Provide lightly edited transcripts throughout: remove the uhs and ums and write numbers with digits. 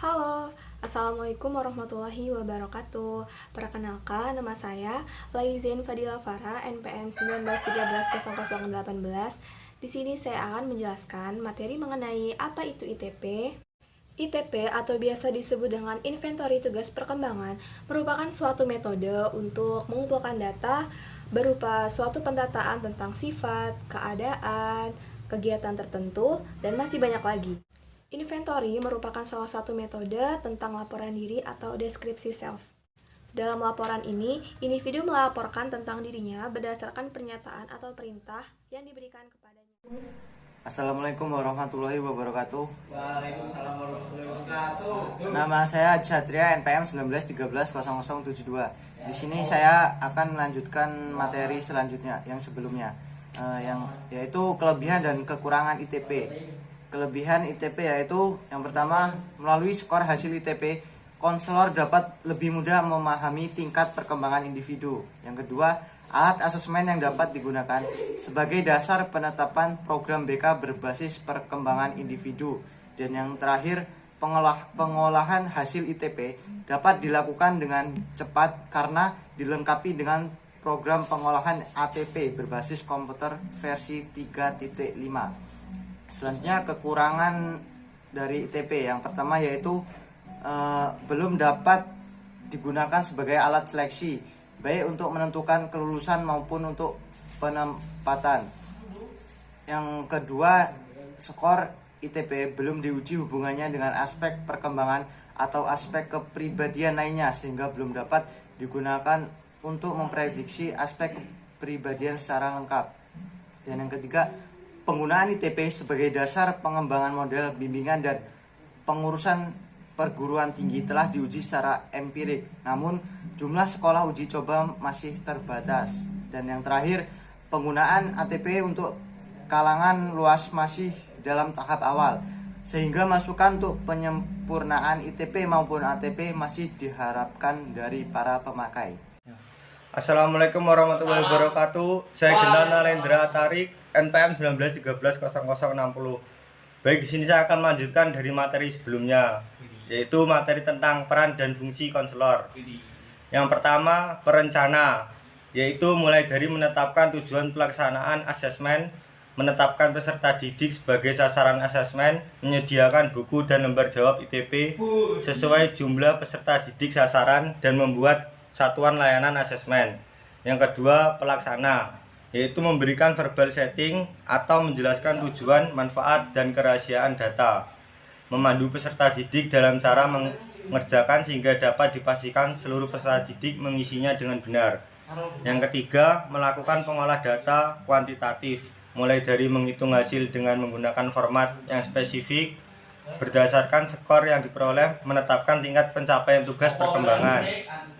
Halo, Assalamualaikum warahmatullahi wabarakatuh. Perkenalkan, nama saya Laizen Fadila Farah, NPM 19130018. Di sini saya akan menjelaskan materi mengenai apa itu ITP. ITP atau biasa disebut dengan Inventory Tugas Perkembangan merupakan suatu metode untuk mengumpulkan data berupa suatu pendataan tentang sifat, keadaan, kegiatan tertentu, dan masih banyak lagi. Inventory merupakan salah satu metode tentang laporan diri atau deskripsi self. Dalam laporan ini, individu melaporkan tentang dirinya berdasarkan pernyataan atau perintah yang diberikan kepadanya. Assalamualaikum warahmatullahi wabarakatuh. Waalaikumsalam warahmatullahi wabarakatuh. Nama saya Haji Satria, NPM 19130072. Di sini saya akan melanjutkan materi selanjutnya yang sebelumnya, yaitu kelebihan dan kekurangan ITP. Kelebihan ITP yaitu yang pertama, melalui skor hasil ITP, konselor dapat lebih mudah memahami tingkat perkembangan individu. Yang kedua, alat asesmen yang dapat digunakan sebagai dasar penetapan program BK berbasis perkembangan individu. Dan yang terakhir, pengolahan hasil ITP dapat dilakukan dengan cepat karena dilengkapi dengan program pengolahan ATP berbasis komputer versi 3.5. Selanjutnya, kekurangan dari ITP yang pertama yaitu belum dapat digunakan sebagai alat seleksi, baik untuk menentukan kelulusan maupun untuk penempatan. Yang kedua, skor ITP belum diuji hubungannya dengan aspek perkembangan atau aspek kepribadian lainnya, sehingga belum dapat digunakan untuk memprediksi aspek kepribadian secara lengkap. Dan yang ketiga, penggunaan ITP sebagai dasar pengembangan model bimbingan dan pengurusan perguruan tinggi telah diuji secara empirik, namun jumlah sekolah uji coba masih terbatas. Dan yang terakhir, penggunaan ATP untuk kalangan luas masih dalam tahap awal, sehingga masukan untuk penyempurnaan ITP maupun ATP masih diharapkan dari para pemakai. Assalamualaikum warahmatullahi wabarakatuh. Saya Genta Nalendra Tarik, NPM 19130060. Baik, di sini saya akan melanjutkan dari materi sebelumnya, yaitu materi tentang peran dan fungsi konselor. Yang pertama, perencana, yaitu mulai dari menetapkan tujuan pelaksanaan asesmen, menetapkan peserta didik sebagai sasaran asesmen, menyediakan buku dan lembar jawab ITP sesuai jumlah peserta didik sasaran, dan membuat satuan layanan asesmen. Yang kedua, pelaksana, yaitu memberikan verbal setting atau menjelaskan tujuan, manfaat, dan kerahasiaan data, memandu peserta didik dalam cara mengerjakan sehingga dapat dipastikan seluruh peserta didik mengisinya dengan benar. Yang ketiga, melakukan pengolah data kuantitatif, mulai dari menghitung hasil dengan menggunakan format yang spesifik berdasarkan skor yang diperoleh, menetapkan tingkat pencapaian tugas perkembangan,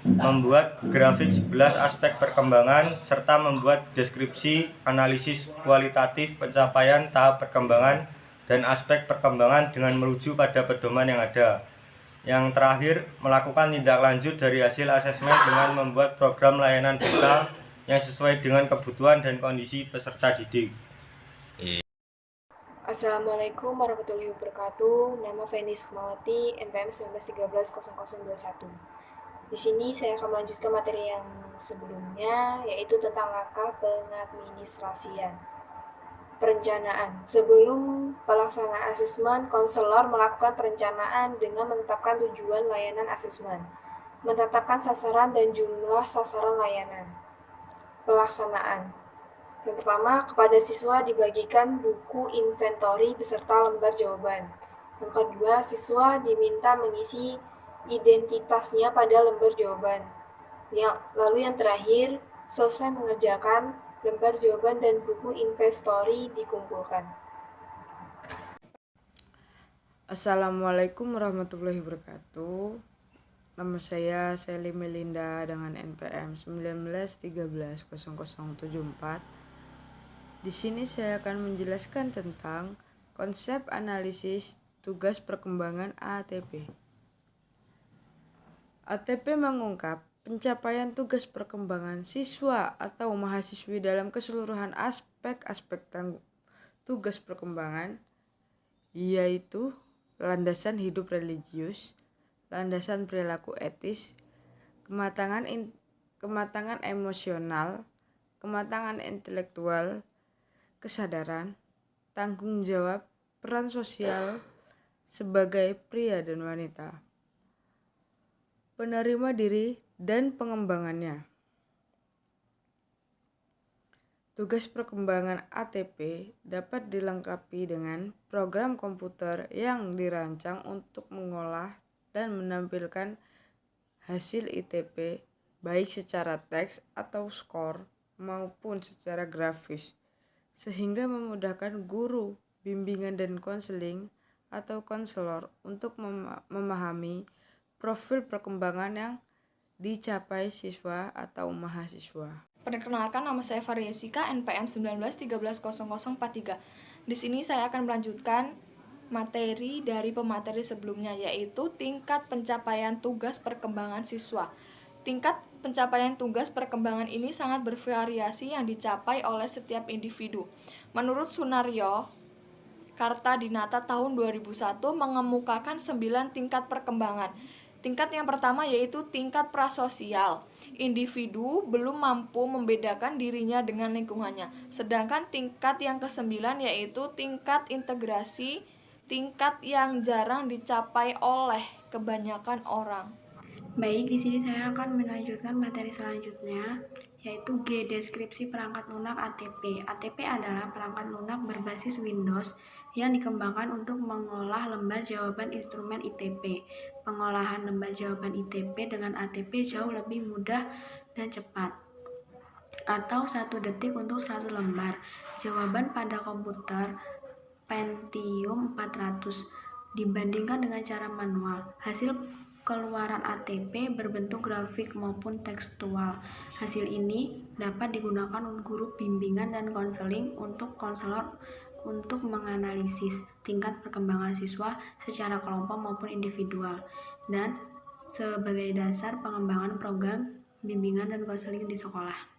membuat grafik 11 aspek perkembangan, serta membuat deskripsi analisis kualitatif pencapaian tahap perkembangan dan aspek perkembangan dengan merujuk pada pedoman yang ada. Yang terakhir, melakukan tindak lanjut dari hasil asesmen dengan membuat program layanan BK yang sesuai dengan kebutuhan dan kondisi peserta didik. Assalamualaikum warahmatullahi wabarakatuh. Nama Fenis Kumawati, NPM 19130021. Di sini saya akan melanjutkan materi yang sebelumnya, yaitu tentang langkah pengadministrasian. Perencanaan. Sebelum pelaksanaan asesmen, konselor melakukan perencanaan dengan menetapkan tujuan layanan asesmen, menetapkan sasaran dan jumlah sasaran layanan. Pelaksanaan. Yang pertama, kepada siswa dibagikan buku inventory beserta lembar jawaban. Yang kedua, siswa diminta mengisi identitasnya pada lembar jawaban. Lalu yang terakhir, selesai mengerjakan, lembar jawaban dan buku inventory dikumpulkan. Assalamualaikum warahmatullahi wabarakatuh. Nama saya Seli Melinda dengan NPM 19130074. Di sini saya akan menjelaskan tentang konsep analisis tugas perkembangan ATP. ATP mengungkap pencapaian tugas perkembangan siswa atau mahasiswi dalam keseluruhan aspek-aspek tugas perkembangan, yaitu landasan hidup religius, landasan perilaku etis, kematangan emosional, kematangan intelektual, kesadaran, tanggung jawab, peran sosial sebagai pria dan wanita, penerima diri dan pengembangannya. Tugas perkembangan ATP dapat dilengkapi dengan program komputer yang dirancang untuk mengolah dan menampilkan hasil ITP baik secara teks atau skor maupun secara grafis, sehingga memudahkan guru, bimbingan dan konseling atau konselor untuk memahami profil perkembangan yang dicapai siswa atau mahasiswa. Perkenalkan, nama saya Variesika, NPM 19130043. Di sini saya akan melanjutkan materi dari pemateri sebelumnya, yaitu tingkat pencapaian tugas perkembangan siswa. Tingkat pencapaian tugas perkembangan ini sangat bervariasi yang dicapai oleh setiap individu. Menurut Sunario Kartadinata tahun 2001 mengemukakan 9 tingkat perkembangan. Tingkat yang pertama yaitu tingkat prasosial. Individu belum mampu membedakan dirinya dengan lingkungannya. Sedangkan tingkat yang ke-9 yaitu tingkat integrasi, tingkat yang jarang dicapai oleh kebanyakan orang. Baik, di sini saya akan melanjutkan materi selanjutnya, yaitu G. Deskripsi perangkat lunak ATP. ATP adalah perangkat lunak berbasis Windows yang dikembangkan untuk mengolah lembar jawaban instrumen ITP. Pengolahan lembar jawaban ITP dengan ATP jauh lebih mudah dan cepat, atau 1 detik untuk 100 lembar jawaban pada komputer Pentium 400 dibandingkan dengan cara manual. Hasil keluaran ATP berbentuk grafik maupun tekstual. Hasil ini dapat digunakan guru bimbingan dan konseling untuk konselor untuk menganalisis tingkat perkembangan siswa secara kelompok maupun individual, dan sebagai dasar pengembangan program bimbingan dan konseling di sekolah.